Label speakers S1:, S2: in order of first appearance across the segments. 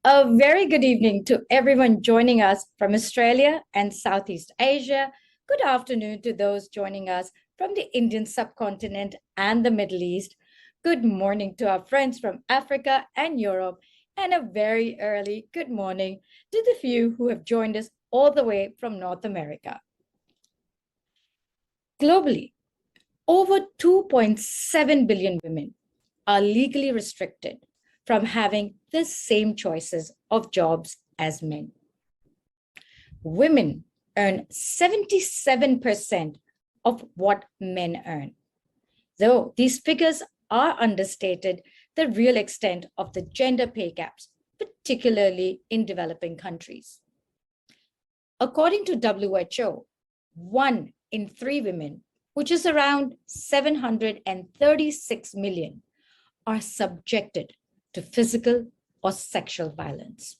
S1: A very good evening to everyone joining us from Australia and Southeast Asia. Good afternoon to those joining us from the Indian subcontinent and the Middle East. Good morning to our friends from Africa and Europe. And a very early good morning to the few who have joined us all the way from North America. Globally, over 2.7 billion women are legally restricted from having the same choices of jobs as men. Women earn 77% of what men earn. Though these figures are understated, the real extent of the gender pay gaps, particularly in developing countries. According to WHO, 1 in 3 women, which is around 736 million, are subjected to physical or sexual violence.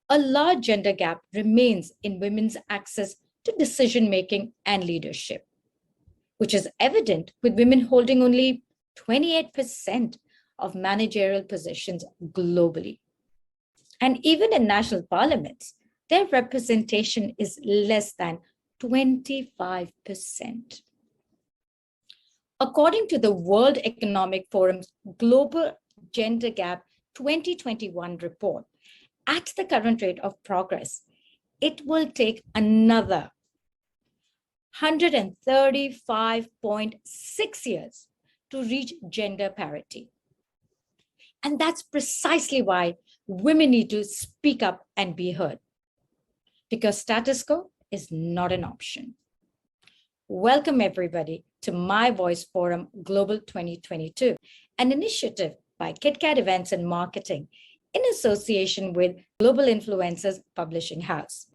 S1: A large gender gap remains in women's access to decision-making and leadership, which is evident with women holding only 28% of managerial positions globally. And even in national parliaments, their representation is less than 25%. According to the World Economic Forum's Global Gender Gap 2021 report, at the current rate of progress, it will take another 135.6 years to reach gender parity. And that's precisely why women need to speak up and be heard, because status quo is not an option. Welcome everybody to My Voice Forum Global 2022, an initiative by KitKat Events and Marketing in association with Global Influencers Publishing House.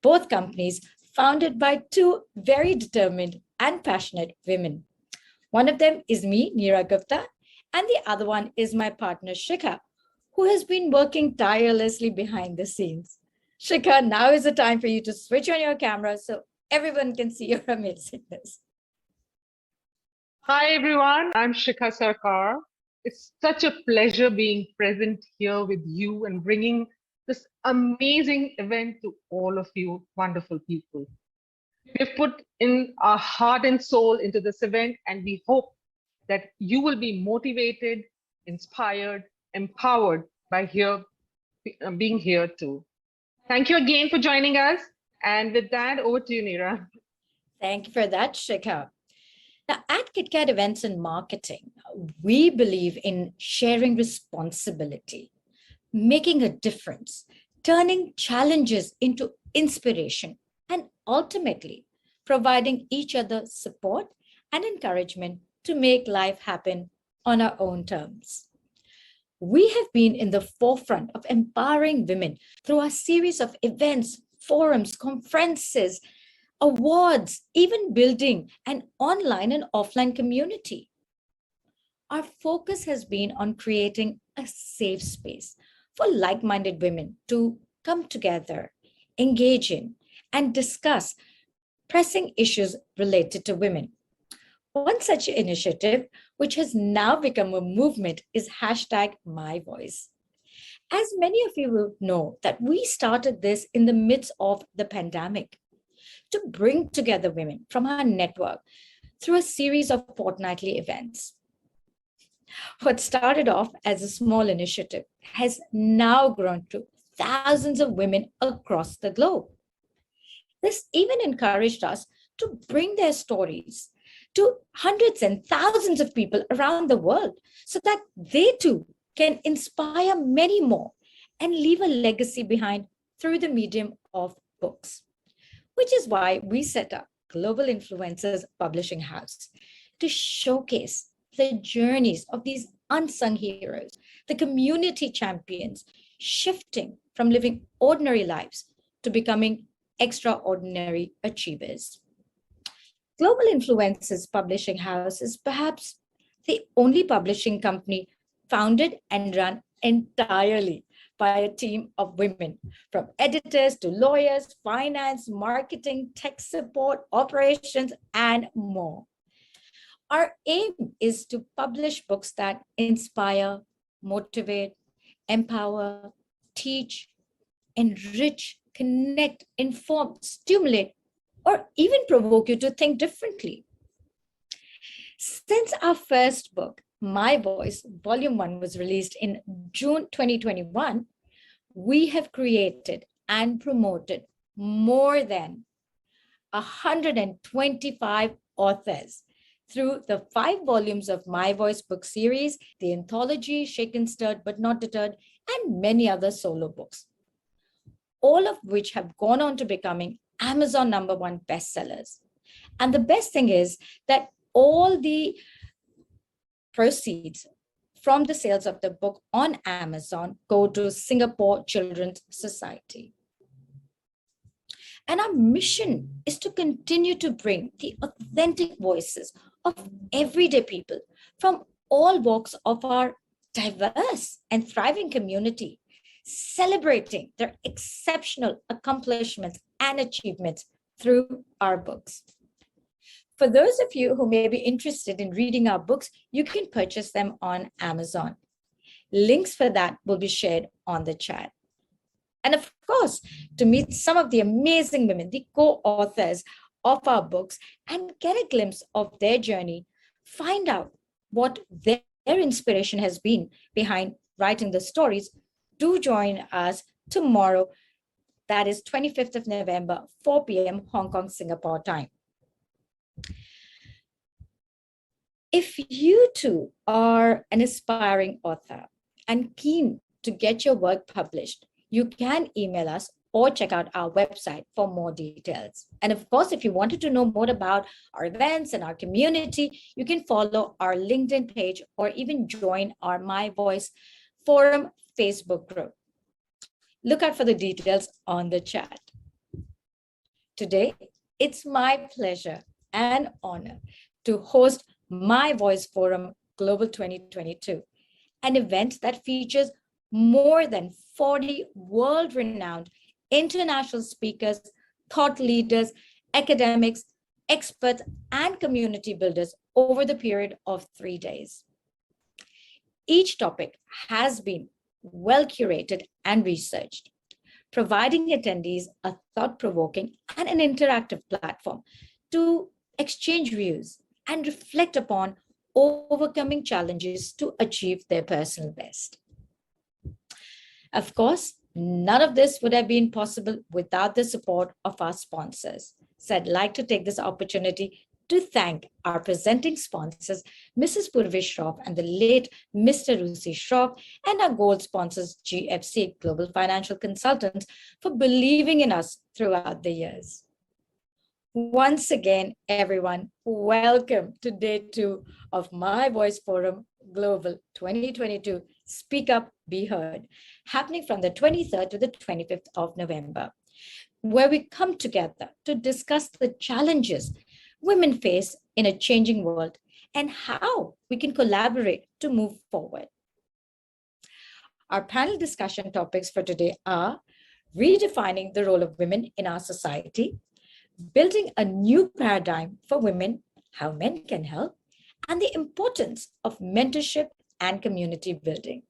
S1: Both companies founded by 2 very determined and passionate women. One of them is me, Neera Gupta, and the other one is my partner, Shikha, who has been working tirelessly behind the scenes. Shikha, now is the time for you to switch on your camera so everyone can see your amazingness.
S2: Hi, everyone. I'm Shikha Sarkar. It's such a pleasure being present here with you and bringing this amazing event to all of you wonderful people. We've put in our heart and soul into this event, and we hope that you will be motivated, inspired, empowered by being here too. Thank you again for joining us. And with that, over to you, Neera.
S1: Thank you for that, Shikha. Now, at KitKat Events and Marketing, we believe in sharing responsibility, making a difference, turning challenges into inspiration, and ultimately providing each other support and encouragement to make life happen on our own terms. We have been in the forefront of empowering women through our series of events, forums, conferences, awards, even building an online and offline community. Our focus has been on creating a safe space for like-minded women to come together, engage in, and discuss pressing issues related to women. One such initiative, which has now become a movement, is #MyVoice. As many of you will know that we started this in the midst of the pandemic to bring together women from our network through a series of fortnightly events. What started off as a small initiative has now grown to thousands of women across the globe. This even encouraged us to bring their stories to hundreds and thousands of people around the world so that they too can inspire many more and leave a legacy behind through the medium of books. Which is why we set up Global Influencers Publishing House to showcase the journeys of these unsung heroes, the community champions, shifting from living ordinary lives to becoming extraordinary achievers. Global Influencers Publishing House is perhaps the only publishing company founded and run entirely by a team of women, from editors to lawyers, finance, marketing, tech support, operations, and more. Our aim is to publish books that inspire, motivate, empower, teach, enrich, connect, inform, stimulate, or even provoke you to think differently. Since our first book, My Voice, Volume 1, was released in June 2021, we have created and promoted more than 125 authors through the 5 volumes of My Voice book series, the anthology Shaken, Stirred But Not Deterred, and many other solo books, all of which have gone on to becoming Amazon #1 bestsellers. And the best thing is that all the proceeds from the sales of the book on Amazon go to Singapore Children's Society. And our mission is to continue to bring the authentic voices of everyday people from all walks of our diverse and thriving community, celebrating their exceptional accomplishments and achievements through our books. For those of you who may be interested in reading our books, you can purchase them on Amazon. Links for that will be shared on the chat. And of course, to meet some of the amazing women, the co-authors of our books, and get a glimpse of their journey, find out what their inspiration has been behind writing the stories, do join us tomorrow, that is 25th of November, 4 p.m. Hong Kong, Singapore time. If you too are an aspiring author and keen to get your work published, you can email us or check out our website for more details. And of course, if you wanted to know more about our events and our community, you can follow our LinkedIn page or even join our My Voice Forum Facebook group. Look out for the details on the chat. Today, it's my pleasure and honor to host My Voice Forum Global 2022, an event that features more than 40 world-renowned international speakers, thought leaders, academics, experts, and community builders over the period of 3 days. Each topic has been well curated and researched, providing attendees a thought-provoking and an interactive platform to exchange views and reflect upon overcoming challenges to achieve their personal best. Of course, none of this would have been possible without the support of our sponsors. So I'd like to take this opportunity to thank our presenting sponsors, Mrs. Purvi Shroff and the late Mr. Rusi Shroff, and our gold sponsors, GFC, Global Financial Consultants, for believing in us throughout the years. Once again, everyone, welcome to day 2 of My Voice Forum Global 2022, Speak Up, Be Heard, happening from the 23rd to the 25th of November, where we come together to discuss the challenges women face in a changing world and how we can collaborate to move forward. Our panel discussion topics for today are redefining the role of women in our society, building a new paradigm for women, how men can help, and the importance of mentorship and community building.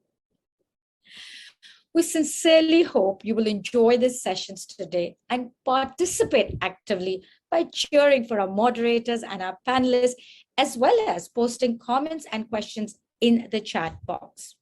S1: We sincerely hope you will enjoy these sessions today and participate actively by cheering for our moderators and our panelists, as well as posting comments and questions in the chat box.